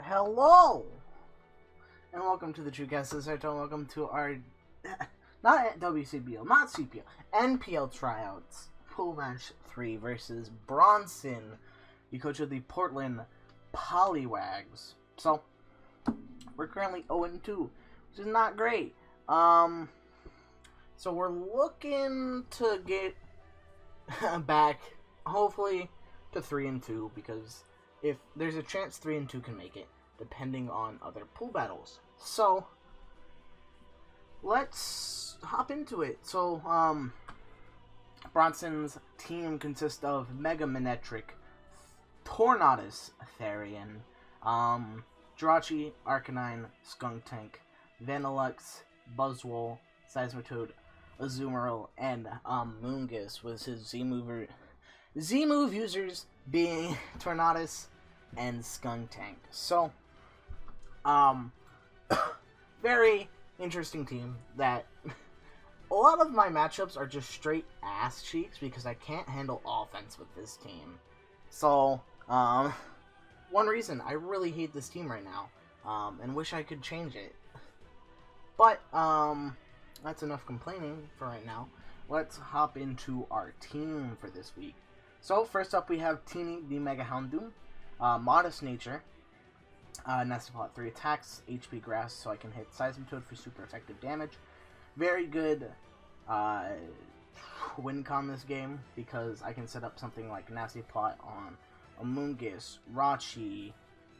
Hello, and welcome to the Chucast. This is Hartou, and welcome to our, not WCBL, not CPL, NPL Tryouts Pool Match 3 versus Bronson, the coach of the Portland Polywags. So, we're currently 0-2, which is not great. So we're looking to get back, hopefully, to 3-2, because if there's a chance 3-2 can make it, depending on other pool battles. So let's hop into it. So Bronson's team consists of Mega Manetric, Tornadus Therian, Jirachi, Arcanine, Skuntank, Vanillux, Buzzwole, Seismitoad, Azumarill, and Moongus, with his Z-move users being Tornadus and Skuntank. So, very interesting team that a lot of my matchups are just straight ass cheeks because I can't handle offense with this team. So, one reason I really hate this team right now, and wish I could change it. But, that's enough complaining for right now. Let's hop into our team for this week. So, first up we have Teeny, the Mega Houndoom, Modest Nature, Nasty Plot, 3 attacks, HP Grass, so I can hit Seismitoad for super effective damage. Very good win con this game, because I can set up something like Nasty Plot on Amoonguss, Rachi,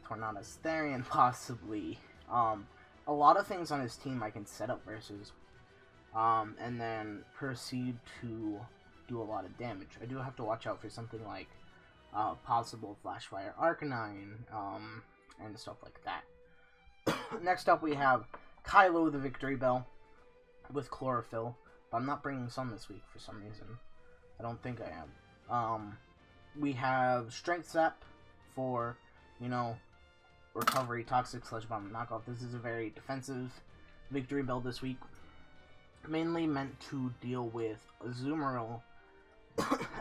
Tornadus Therian, possibly. A lot of things on his team I can set up versus, and then proceed to do a lot of damage. I do have to watch out for something like possible Flashfire Arcanine, and stuff like that. Next up we have Kylo the Victory Bell with Chlorophyll, but I'm not bringing Sun this week for some reason. I don't think I am. We have Strength Sap for, Recovery, Toxic, Sludge Bomb, Knockoff. This is a very defensive Victory Bell this week, mainly meant to deal with Azumarill,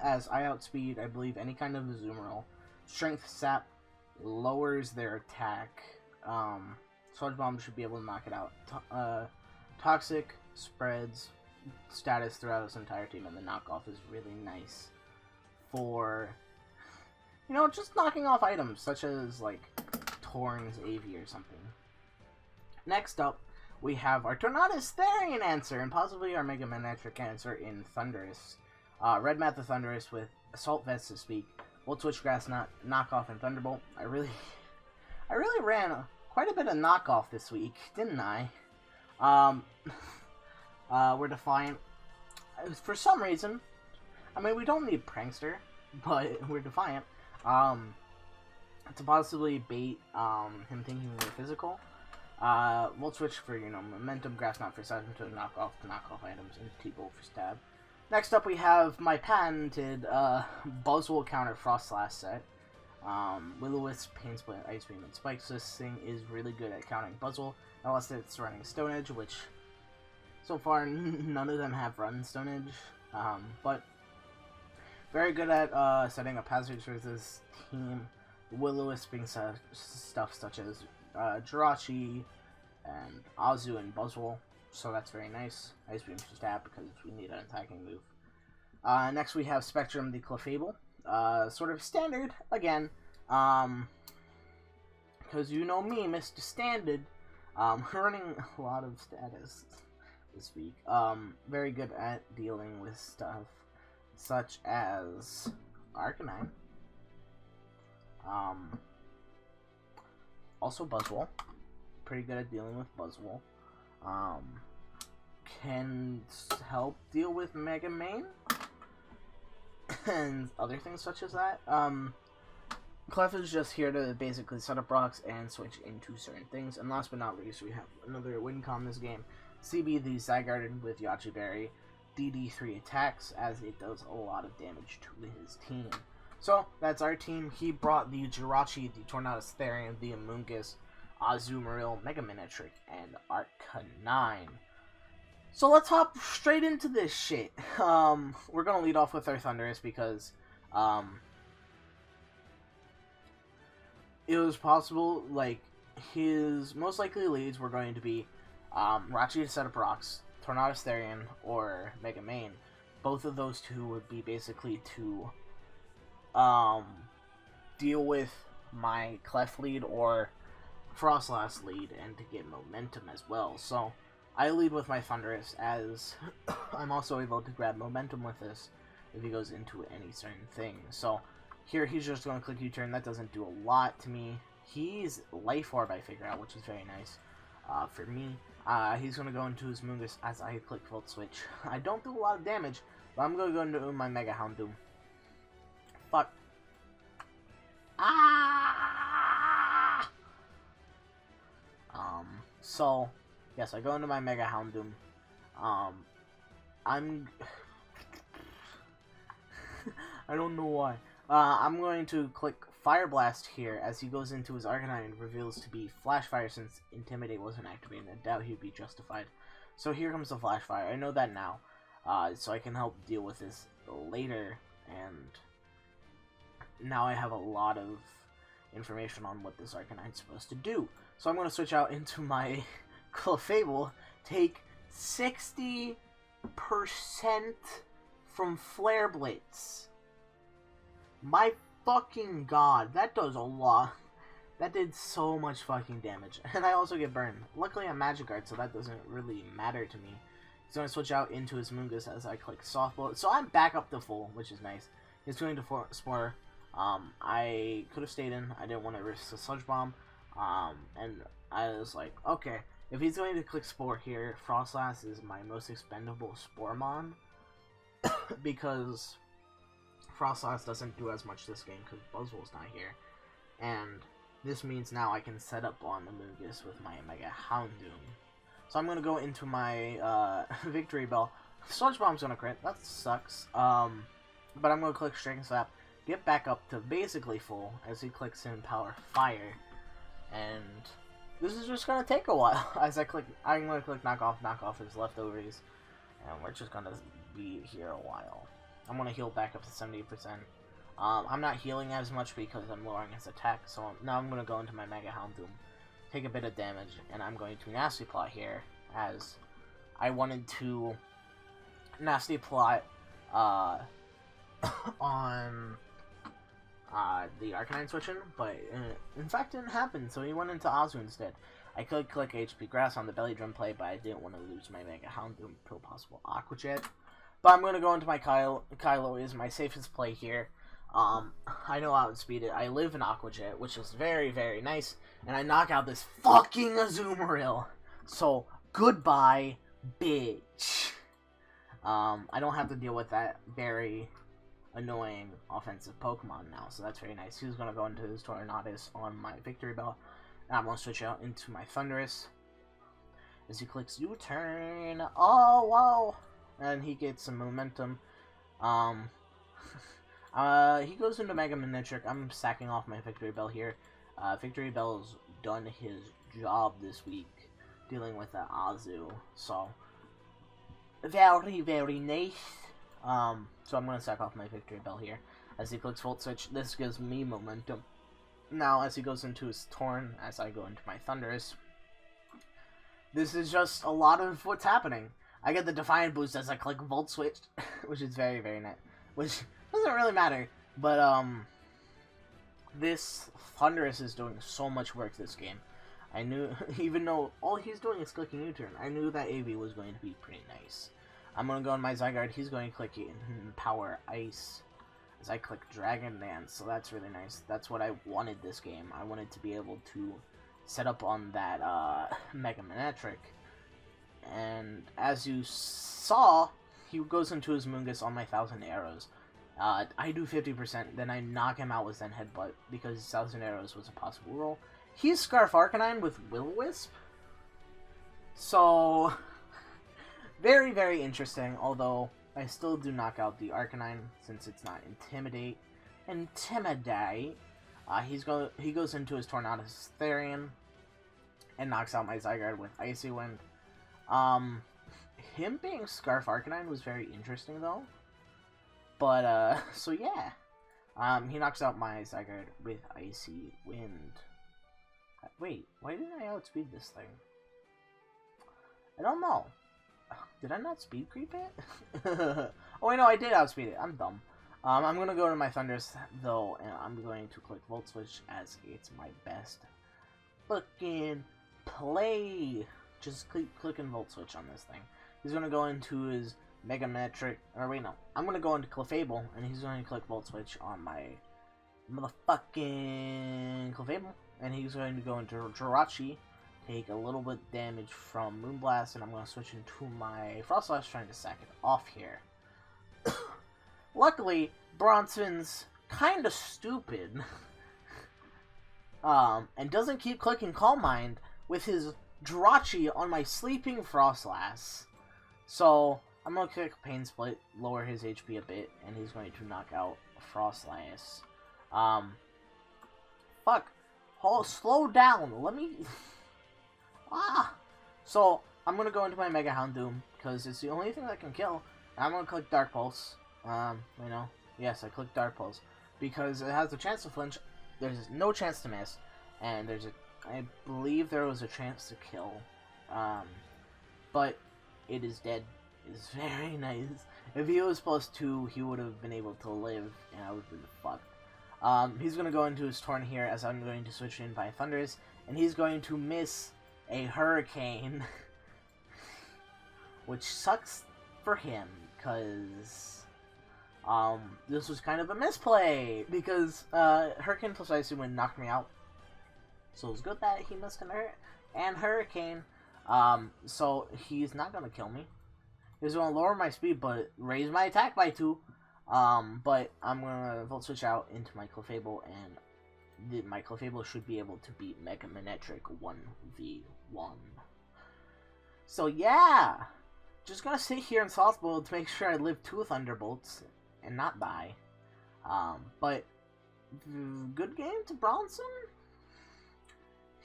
as I outspeed, I believe, any kind of Azumarill. Strength Sap lowers their attack. Sludge Bomb should be able to knock it out. Toxic spreads status throughout this entire team, and the knockoff is really nice for, just knocking off items, such as, like, Torn's AV or something. Next up, we have our Tornadus Therian answer, and possibly our Mega Manetric answer in Thundurus. Red Math the Thundurus with Assault Vest to speak, Volt Switch Grass, Knockoff, and Thunderbolt. I really ran quite a bit of knockoff this week, didn't I? We're Defiant. For some reason, we don't need Prankster, but we're Defiant. To possibly bait him thinking we're physical. Volt Switch for, Momentum, Grass Knot for Seismitoad, Knockoff to knock off items, and T-Bolt for Stab. Next up we have my patented Buzzwole counter Frost Slash set. Will-O-Wisp, Pain Split, Ice Beam, and Spikes. This thing is really good at countering Buzzwole, unless it's running Stone Edge, which so far none of them have run Stone Edge. But very good at setting up hazards for this team. Will-O-Wisp being stuff such as Jirachi and Azu and Buzzwole. So that's very nice. Ice Beam for Stab, because we need an attacking move. Next we have Spectrum the Clefable. Sort of standard, again. Because you know me, Mr. Standard. Running a lot of status this week. Very good at dealing with stuff such as Arcanine. Also Buzzwole. Pretty good at dealing with Buzzwole. Can help deal with Mega Main and other things such as that. Clef is just here to basically set up rocks and switch into certain things. And last but not least, we have another win con this game. CB the Zygarde with Yachi Berry, DD3 attacks, as it does a lot of damage to his team. So that's our team. He brought the Jirachi, the Tornadus Therian, the Amoonguss, Azumarill, Mega Manetric, and Arcanine. So let's hop straight into this shit. We're gonna lead off with our Thundurus because it was possible, like, his most likely leads were going to be Rachi to set up rocks, Tornadus Therian, or Mega Main. Both of those two would be basically to deal with my Clef lead or Frostlass lead and to get momentum as well. So I lead with my Thunderous, as I'm also able to grab momentum with this if he goes into any certain thing. So here he's just going to click U-turn. That doesn't do a lot to me. He's Life Orb, I figure out, which is very nice for me. He's going to go into his Moongus as I click Volt Switch. I don't do a lot of damage, but I'm going to go into my Mega Houndoom. Fuck. Ah! So, yes, I go into my Mega Houndoom. I'm... I don't know why. I'm going to click Fire Blast here as he goes into his Arcanine and reveals to be Flash Fire since Intimidate wasn't activated. I doubt he'd be justified. So here comes the Flash Fire. I know that now. So I can help deal with this later. And now I have a lot of information on what this Arcanine's supposed to do. So I'm going to switch out into my Clefable, take 60% from Flare Blitz. My fucking god, that does a lot. That did so much fucking damage. And I also get burned. Luckily I'm Magic Guard, so that doesn't really matter to me. He's going to switch out into his Moongus as I click Soft Blow. So I'm back up to full, which is nice. He's going to Spore. I could have stayed in. I didn't want to risk the Sludge Bomb. And I was like, okay, if he's going to click Spore here, Frostlass is my most expendable Sporemon. Because Frostlass doesn't do as much this game because Buzzwole's not here. And this means now I can set up on the Moongus with my Mega Houndoom. So I'm going to go into my Victory Bell. Sludge Bomb's going to crit. That sucks. But I'm going to click Striking Slap. Get back up to basically full as he clicks in Power Fire. And this is just going to take a while. As I'm going to click knock off his leftovers. And we're just going to be here a while. I'm going to heal back up to 70%. I'm not healing as much because I'm lowering his attack. So now I'm going to go into my Mega Houndoom. Take a bit of damage. And I'm going to Nasty Plot here. As I wanted to Nasty Plot on the Arcanine switching, but in fact it didn't happen, so he went into Azu instead. I could click HP Grass on the Belly Drum play, but I didn't want to lose my Mega Houndoom to a possible Aqua Jet. But I'm going to go into my Kylo is my safest play here. I know I would speed it. I live in Aqua Jet, which is very, very nice, and I knock out this fucking Azumarill. So, goodbye, bitch. I don't have to deal with that very annoying offensive Pokemon now, so that's very nice. He's going to go into his Tornadus on my Victory Bell, and I'm going to switch out into my Thunderous as he clicks U-turn. Oh, wow! And he gets some momentum. He goes into Mega Manectric. I'm sacking off my Victory Bell here. Victory Bell's done his job this week, dealing with the Azu, so very, very nice. So I'm going to sack off my Victory Bell here. As he clicks Volt Switch, this gives me momentum. Now, as he goes into his Torn, as I go into my Thunderous, this is just a lot of what's happening. I get the Defiant boost as I click Volt Switch, which is very, very nice. Which doesn't really matter, but, this Thunderous is doing so much work this game. I knew, even though all he's doing is clicking U-turn, I knew that AV was going to be pretty nice. I'm going to go on my Zygarde. He's going to click Power Ice as I click Dragon Dance, so that's really nice. That's what I wanted this game. I wanted to be able to set up on that Mega Manectric. And as you saw, he goes into his Moongus on my 1,000 Arrows. I do 50%, then I knock him out with Zen Headbutt because 1,000 Arrows was a possible roll. He's Scarf Arcanine with Will-O-Wisp. So, very, very interesting, although I still do knock out the Arcanine since it's not Intimidate. He goes into his Tornadus Therian and knocks out my Zygarde with Icy Wind. Him being Scarf Arcanine was very interesting though. But, so yeah. He knocks out my Zygarde with Icy Wind. Wait, why didn't I outspeed this thing? I don't know. Did I not speed creep it? Oh wait, no, I did outspeed it. I'm dumb. I'm gonna go to my Thunders though, and I'm going to click Volt Switch as it's my best fucking play. Just clicking Volt Switch on this thing. He's gonna go into his Mega Metric, or wait, no. I'm gonna go into Clefable, and he's going to click Volt Switch on my motherfucking Clefable, and he's going to go into Jirachi, take a little bit damage from Moonblast, and I'm gonna switch into my Frost Slash, trying to sack it off here. Luckily, Bronson's kinda stupid, and doesn't keep clicking Calm Mind with his Jirachi on my sleeping Frostlass. So, I'm going to click Pain Split, lower his HP a bit, and he's going to knock out Frostlass. Fuck. Slow down. Let me... So, I'm going to go into my Mega Houndoom, because it's the only thing that can kill. I'm going to click Dark Pulse. You know, yes, I clicked Dark Pulse, because it has a chance to flinch. There's no chance to miss, and I believe there was a chance to kill, but it is dead. It's very nice. If he was +2, he would have been able to live, and I would have been fucked. He's going to go into his Torn here, as I'm going to switch in by Thunders, and he's going to miss a Hurricane, which sucks for him, because this was kind of a misplay, because Hurricane plus Icy Wind knocked me out. So it's good that he missed an Hurricane. So he's not gonna kill me. He's gonna lower my speed, but raise my attack by 2. But I'm gonna Volt Switch out into my Clefable, and my Clefable should be able to beat Mega Manectric 1v1. So yeah, just gonna sit here in soft mode to make sure I live 2 Thunderbolts and not die. But good game to Bronson.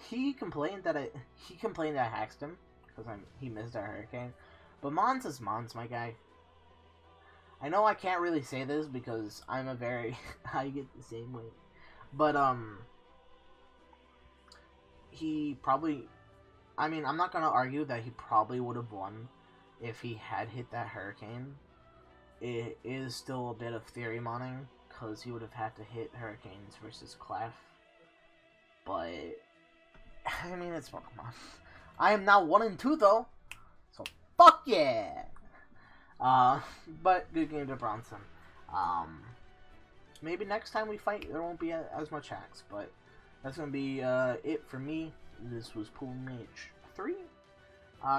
He complained that I hacked him because he missed a Hurricane, but Mons is Mons, my guy. I know I can't really say this because I'm a very I get the same way, but he probably. I mean, I'm not gonna argue that he probably would have won if he had hit that Hurricane. It is still a bit of theory moning because he would have had to hit Hurricanes versus Clef, but. I mean, it's Pokemon. I am now 1-2 though, so fuck yeah. But good game to Bronson. Maybe next time we fight, there won't be as much hacks, but that's gonna be it for me. This was Pool Match 3.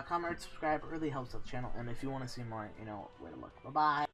Comment, subscribe, it really helps the channel, and if you want to see more, you know where to look. Bye bye.